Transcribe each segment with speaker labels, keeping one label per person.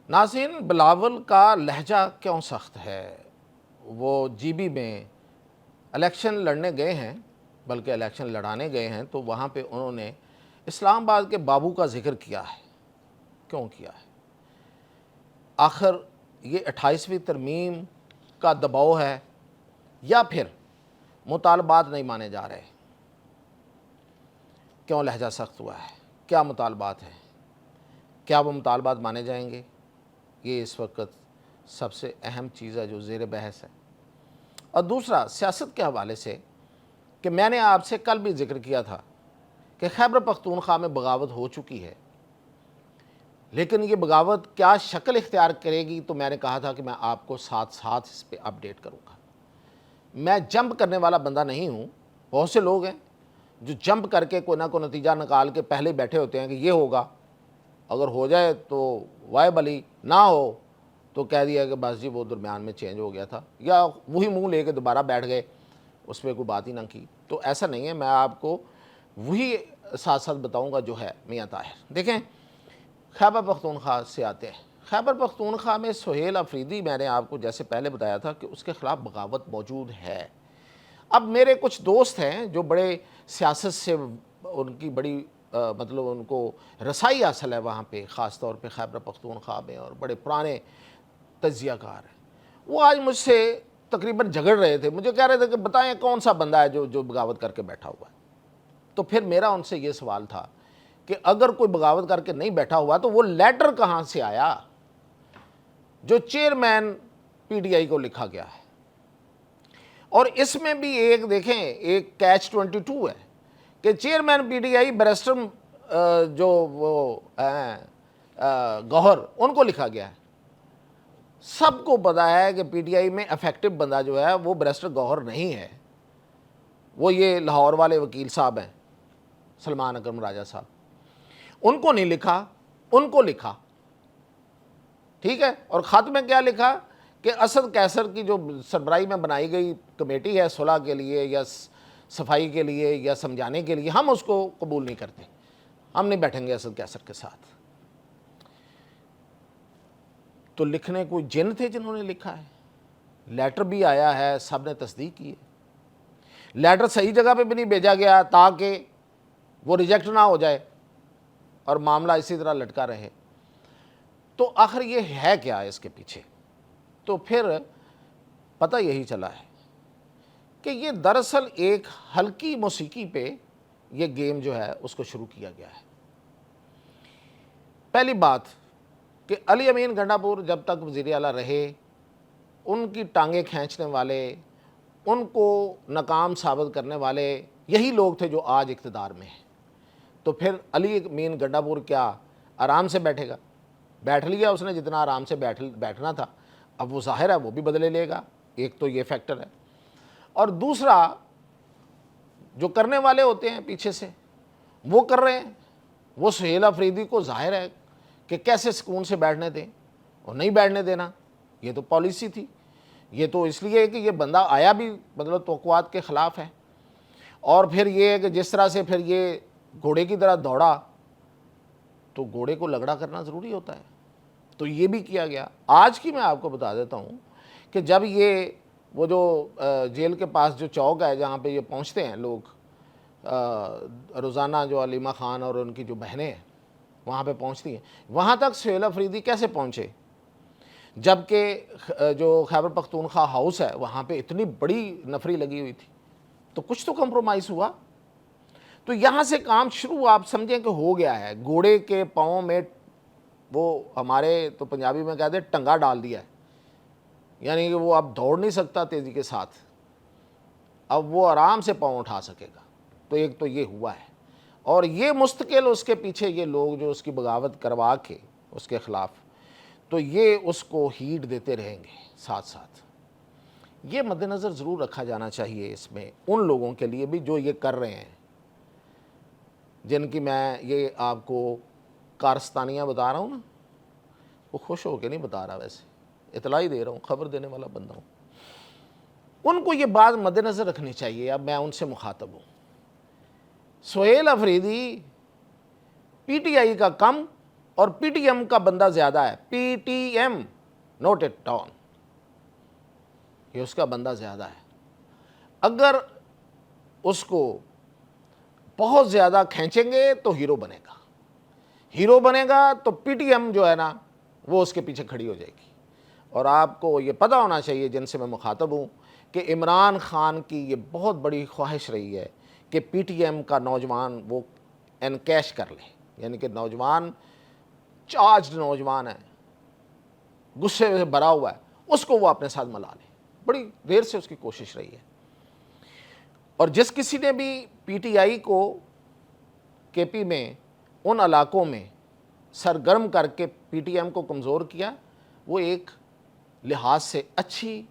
Speaker 1: ناظرین، بلاول کا لہجہ کیوں سخت ہے؟ وہ جی بی میں الیکشن لڑنے گئے ہیں، بلکہ الیکشن لڑانے گئے ہیں، تو وہاں پہ انہوں نے اسلام آباد کے بابو کا ذکر کیا ہے۔ کیوں کیا ہے؟ آخر یہ 28ویں ترمیم کا دباؤ ہے یا پھر مطالبات نہیں مانے جا رہے؟ کیوں لہجہ سخت ہوا ہے؟ کیا مطالبات ہیں؟ کیا وہ مطالبات مانے جائیں گے؟ یہ اس وقت سب سے اہم چیز ہے جو زیر بحث ہے۔ اور دوسرا، سیاست کے حوالے سے کہ میں نے آپ سے کل بھی ذکر کیا تھا کہ خیبر پختونخوا میں بغاوت ہو چکی ہے، لیکن یہ بغاوت کیا شکل اختیار کرے گی، تو میں نے کہا تھا کہ میں آپ کو ساتھ ساتھ اس پہ اپڈیٹ کروں گا۔ میں جمپ کرنے والا بندہ نہیں ہوں۔ بہت سے لوگ ہیں جو جمپ کر کے کوئی نہ کوئی نتیجہ نکال کے پہلے بیٹھے ہوتے ہیں کہ یہ ہوگا، اگر ہو جائے تو وائے بلی، نہ ہو تو کہہ دیا کہ بس جی وہ درمیان میں چینج ہو گیا تھا، یا وہی منہ لے کے دوبارہ بیٹھ گئے، اس پہ کوئی بات ہی نہ کی۔ تو ایسا نہیں ہے، میں آپ کو وہی ساتھ ساتھ بتاؤں گا جو ہے میاں طاہر۔ دیکھیں، خیبر پختونخوا سے آتے ہیں۔ خیبر پختونخوا میں سہیل افریدی، میں نے آپ کو جیسے پہلے بتایا تھا کہ اس کے خلاف بغاوت موجود ہے۔ اب میرے کچھ دوست ہیں جو بڑے سیاست سے ان کی بڑی مطلب ان کو رسائی حاصل ہے وہاں پہ، خاص طور پہ خیبر پختونخوا میں، اور بڑے پرانے تجزیہ کار ہیں۔ وہ آج مجھ سے تقریباً جھگڑ رہے تھے، مجھے کہہ رہے تھے کہ بتائیں کون سا بندہ ہے جو بغاوت کر کے بیٹھا ہوا ہے۔ تو پھر میرا ان سے یہ سوال تھا کہ اگر کوئی بغاوت کر کے نہیں بیٹھا ہوا تو وہ لیٹر کہاں سے آیا جو چیئرمین پی ٹی آئی کو لکھا گیا ہے؟ اور اس میں بھی ایک دیکھیں، ایک کیچ 22 ہے کہ chairman P T I barrister جو وہ گوہر، ان کو لکھا گیا ہے۔ سب کو پتا ہے کہ پی ٹی آئی میں افیکٹو بندہ جو ہے وہ بیرسٹر گوہر نہیں ہے، وہ یہ لاہور والے وکیل صاحب ہیں، سلمان اکرم راجہ صاحب۔ ان کو نہیں لکھا، ان کو لکھا، ٹھیک ہے۔ اور خط میں کیا لکھا کہ اسد قیصر کی جو سربراہی میں بنائی گئی کمیٹی ہے صلح کے لیے یا صفائی کے لیے یا سمجھانے کے لیے، ہم اس کو قبول نہیں کرتے، ہم نہیں بیٹھیں گے اسد قیصر کے ساتھ۔ تو لکھنے کوئی جن تھے جنہوں نے لکھا ہے؟ لیٹر بھی آیا ہے، سب نے تصدیق کی ہے۔ لیٹر صحیح جگہ پہ بھی نہیں بھیجا گیا تاکہ وہ ریجیکٹ نہ ہو جائے اور معاملہ اسی طرح لٹکا رہے۔ تو آخر یہ ہے کیا اس کے پیچھے؟ تو پھر پتہ یہی چلا ہے کہ یہ دراصل ایک ہلکی موسیقی پہ یہ گیم جو ہے اس کو شروع کیا گیا ہے۔ پہلی بات کہ علی امین گنڈا پور جب تک وزیر اعلیٰ رہے، ان کی ٹانگیں کھینچنے والے، ان کو ناکام ثابت کرنے والے یہی لوگ تھے جو آج اقتدار میں ہیں۔ تو پھر علی امین گنڈا پور کیا آرام سے بیٹھے گا؟ بیٹھ لیا اس نے جتنا آرام سے بیٹھنا تھا، اب وہ ظاہر ہے وہ بھی بدلے لے گا، ایک تو یہ فیکٹر ہے۔ اور دوسرا، جو کرنے والے ہوتے ہیں پیچھے سے وہ کر رہے ہیں، وہ سہیل افریدی کو ظاہر ہے کہ کیسے سکون سے بیٹھنے دیں اور نہیں بیٹھنے دینا، یہ تو پالیسی تھی۔ یہ تو اس لیے کہ یہ بندہ آیا بھی مطلب توقعات کے خلاف ہے، اور پھر یہ ہے کہ جس طرح سے پھر یہ گھوڑے کی طرح دوڑا تو گھوڑے کو لگڑا کرنا ضروری ہوتا ہے، تو یہ بھی کیا گیا۔ آج کی میں آپ کو بتا دیتا ہوں کہ جب یہ وہ جو جیل کے پاس جو چوک ہے جہاں پہ یہ پہنچتے ہیں لوگ روزانہ، جو علیمہ خان اور ان کی جو بہنیں ہیں وہاں پہ پہنچتی ہیں، وہاں تک سہیل افریدی کیسے پہنچے؟ جبکہ جو خیبر پختونخوا ہاؤس ہے وہاں پہ اتنی بڑی نفری لگی ہوئی تھی، تو کچھ تو کمپرومائز ہوا۔ تو یہاں سے کام شروع آپ سمجھیں کہ ہو گیا ہے، گھوڑے کے پاؤں میں وہ ہمارے تو پنجابی میں کہتے ہیں ٹنگا ڈال دیا ہے، یعنی کہ وہ اب دوڑ نہیں سکتا تیزی کے ساتھ، اب وہ آرام سے پاؤں اٹھا سکے گا۔ تو ایک تو یہ ہوا ہے، اور یہ مستقل اس کے پیچھے یہ لوگ جو اس کی بغاوت کروا کے اس کے خلاف، تو یہ اس کو ہیٹ دیتے رہیں گے ساتھ ساتھ۔ یہ مد نظر ضرور رکھا جانا چاہیے اس میں ان لوگوں کے لیے بھی جو یہ کر رہے ہیں، جن کی میں یہ آپ کو کارستانیاں بتا رہا ہوں نا، وہ خوش ہو کے نہیں بتا رہا، ویسے اطلاع ہی دے رہا ہوں، خبر دینے والا بندہ ہوں۔ ان کو یہ بات مد نظر رکھنی چاہیے۔ اب میں ان سے مخاطب ہوں۔ Sohail Afridi P T I کا کم اور پی ٹی ایم کا بندہ زیادہ ہے. P T am not it down, یہ اس کا بندہ زیادہ ہے. اگر اس کو بہت زیادہ کھینچیں گے تو ہیرو بنے گا, ہیرو بنے گا تو پی ٹی ایم جو ہے نا وہ اس کے پیچھے کھڑی ہو جائے گی. اور آپ کو یہ پتہ ہونا چاہیے جن سے میں مخاطب ہوں کہ عمران خان کی یہ بہت بڑی خواہش رہی ہے کہ پی ٹی ایم کا نوجوان وہ انکیش کر لے, یعنی کہ نوجوان چارجڈ نوجوان ہے, غصے سے بھرا ہوا ہے, اس کو وہ اپنے ساتھ ملا لے. بڑی دیر سے اس کی کوشش رہی ہے. اور جس کسی نے بھی پی ٹی آئی کو کے پی میں ان علاقوں میں سرگرم کر کے پی ٹی ایم کو کمزور کیا, وہ ایک لحاظ سے اچھی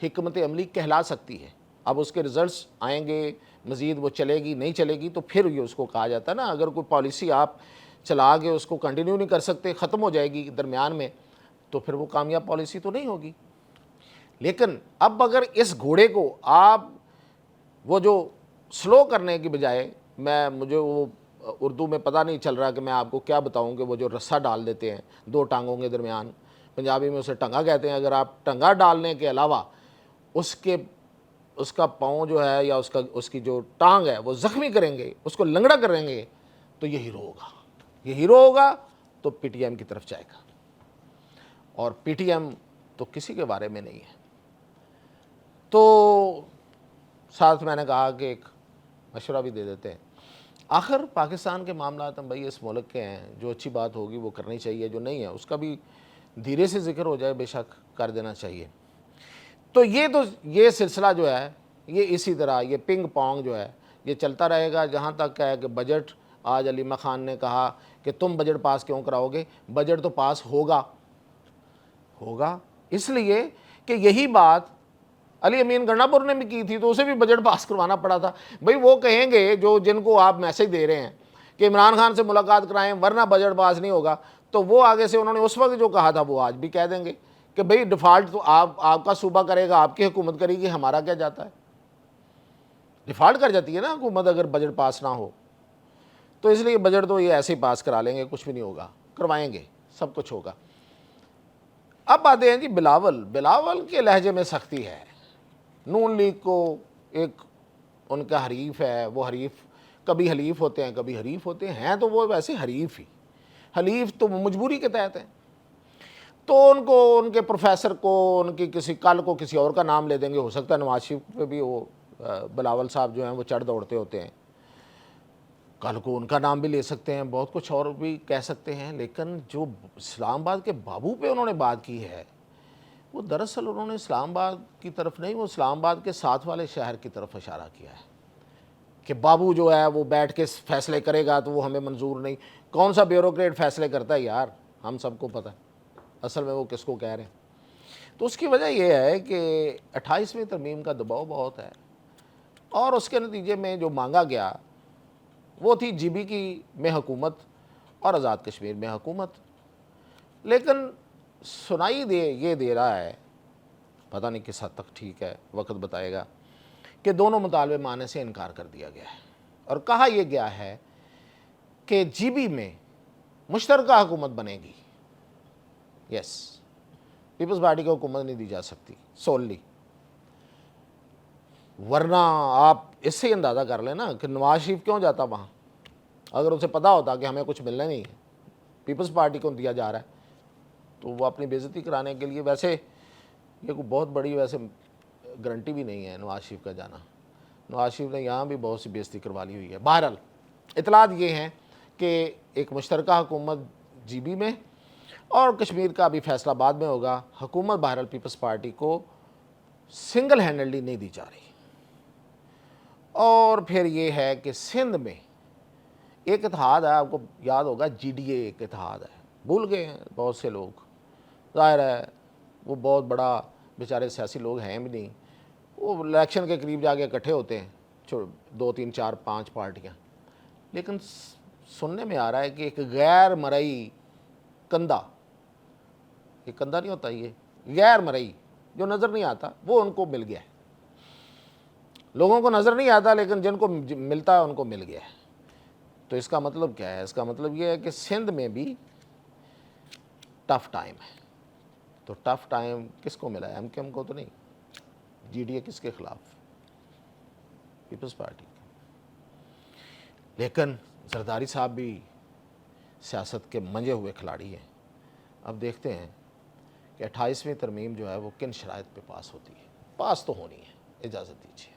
Speaker 1: حکمت عملی کہلا سکتی ہے. اب اس کے رزلٹس آئیں گے, مزید وہ چلے گی نہیں چلے گی, تو پھر یہ اس کو کہا جاتا ہے نا, اگر کوئی پالیسی آپ چلا کے اس کو کنٹینیو نہیں کر سکتے, ختم ہو جائے گی درمیان میں, تو پھر وہ کامیاب پالیسی تو نہیں ہوگی. لیکن اب اگر اس گھوڑے کو آپ وہ جو سلو کرنے کی بجائے, مجھے وہ اردو میں پتہ نہیں چل رہا کہ میں آپ کو کیا بتاؤں, کہ وہ جو رسہ ڈال دیتے ہیں دو ٹانگوں کے درمیان, پنجابی میں اسے ٹنگا کہتے ہیں, اگر آپ ٹنگا ڈالنے کے علاوہ اس کا پاؤں جو ہے یا اس کی جو ٹانگ ہے وہ زخمی کریں گے, اس کو لنگڑا کریں گے, تو یہ ہیرو ہوگا. یہ ہیرو ہوگا تو پی ٹی ایم کی طرف جائے گا. اور پی ٹی ایم تو کسی کے بارے میں نہیں ہے. تو ساتھ میں نے کہا کہ ایک مشورہ بھی دے دیتے ہیں. آخر پاکستان کے معاملات ہم بھائی اس ملک کے ہیں, جو اچھی بات ہوگی وہ کرنی چاہیے, جو نہیں ہے اس کا بھی دھیرے سے ذکر ہو جائے, بے شک کر دینا چاہیے. تو یہ سلسلہ جو ہے یہ اسی طرح یہ پنگ پونگ جو ہے یہ چلتا رہے گا, جہاں تک ہے کہ بجٹ, آج علیمہ خان نے کہا کہ تم بجٹ پاس کیوں کراؤ گے, بجٹ تو پاس ہوگا اس لیے کہ یہی بات علی امین گنڈا پور نے بھی کی تھی, تو اسے بھی بجٹ پاس کروانا پڑا تھا. بھئی وہ کہیں گے جن کو آپ میسج دے رہے ہیں کہ عمران خان سے ملاقات کرائیں ورنہ بجٹ پاس نہیں ہوگا, تو وہ آگے سے انہوں نے اس وقت جو کہا تھا وہ آج بھی کہہ دیں گے کہ بھئی ڈیفالٹ تو آپ کا صوبہ کرے گا, آپ کی حکومت کرے گی, ہمارا کیا جاتا ہے. ڈیفالٹ کر جاتی ہے نا حکومت اگر بجٹ پاس نہ ہو. تو اس لیے بجٹ تو یہ ایسے ہی پاس کرا لیں گے, کچھ بھی نہیں ہوگا, کروائیں گے, سب کچھ ہوگا. اب آتے ہیں جی بلاول کے لہجے میں سختی ہے. نون لیگ کو ایک ان کا حریف ہے, وہ حریف کبھی حلیف ہوتے ہیں کبھی حریف ہوتے ہیں, تو وہ ویسے حلیف تو مجبوری کے تحت ہیں. تو ان کے پروفیسر کو ان کی کل کو کسی اور کا نام لے دیں گے, ہو سکتا ہے نواز شریف پہ بھی وہ بلاول صاحب جو ہیں وہ چڑھ دوڑتے ہوتے ہیں, کل کو ان کا نام بھی لے سکتے ہیں, بہت کچھ اور بھی کہہ سکتے ہیں. لیکن جو اسلام آباد کے بابو پہ انہوں نے بات کی ہے, وہ دراصل انہوں نے اسلام آباد کی طرف نہیں, وہ اسلام آباد کے ساتھ والے شہر کی طرف اشارہ کیا ہے کہ بابو جو ہے وہ بیٹھ کے فیصلے کرے گا تو وہ ہمیں منظور نہیں. کون سا بیوروکریٹ فیصلے کرتا ہے یار, ہم سب کو پتہ ہے اصل میں وہ کس کو کہہ رہے ہیں. تو اس کی وجہ یہ ہے کہ 28ویں ترمیم کا دباؤ بہت ہے, اور اس کے نتیجے میں جو مانگا گیا وہ تھی جی بی کی میں حکومت اور آزاد کشمیر میں حکومت. لیکن سنائی یہ دے رہا ہے, پتہ نہیں کس حد تک ٹھیک ہے, وقت بتائے گا, کہ دونوں مطالبے ماننے سے انکار کر دیا گیا ہے, اور کہا یہ گیا ہے کہ جی بی میں مشترکہ حکومت بنے گی. یس, پیپلز پارٹی کو حکومت نہیں دی جا سکتی سوللی, ورنہ آپ اس سے اندازہ کر لیں نا کہ نواز شریف کیوں جاتا وہاں. اگر اسے پتہ ہوتا کہ ہمیں کچھ ملنا نہیں ہے, پیپلز پارٹی کو دیا جا رہا ہے, تو وہ اپنی بے عزتی کرانے کے لیے, ویسے یہ کوئی بہت بڑی ویسے گارنٹی بھی نہیں ہے نواز شریف کا جانا. نواز شریف نے یہاں بھی بہت سی بے عزتی کروا لی ہوئی ہے. بہرحال اطلاعات یہ ہیں کہ ایک مشترکہ حکومت جی بی میں, اور کشمیر کا بھی فیصلہ بعد میں ہوگا. حکومت بہرحال پیپلز پارٹی کو سنگل ہینڈلی نہیں دی جا رہی. اور پھر یہ ہے کہ سندھ میں ایک اتحاد ہے, آپ کو یاد ہوگا جی ڈی اے ایک اتحاد ہے, بھول گئے ہیں بہت سے لوگ, ظاہر ہے وہ بہت بڑا بیچارے سیاسی لوگ ہیں بھی نہیں, وہ الیکشن کے قریب جا کے اکٹھے ہوتے ہیں 2 3 4 5 پارٹیاں. لیکن سننے میں آ رہا ہے کہ ایک غیر مرئی کندھا, یہ کندھا نہیں ہوتا, یہ غیر مرئی جو نظر نہیں آتا وہ ان کو مل گیا ہے. لوگوں کو نظر نہیں آتا لیکن جن کو ملتا ہے ان کو مل گیا ہے. تو اس کا مطلب کیا ہے؟ اس کا مطلب یہ ہے کہ سندھ میں بھی ٹف ٹائم ہے. تو ٹف ٹائم کس کو ملا ہے؟ ایم کیو ایم کو تو نہیں. جی ڈی اے کس کے خلاف؟ پیپلز پارٹی. لیکن زرداری صاحب بھی سیاست کے منجے ہوئے کھلاڑی ہیں. اب دیکھتے ہیں کہ 28ویں ترمیم جو ہے وہ کن شرائط پہ پاس ہوتی ہے. پاس تو ہونی ہے. اجازت دیجیے.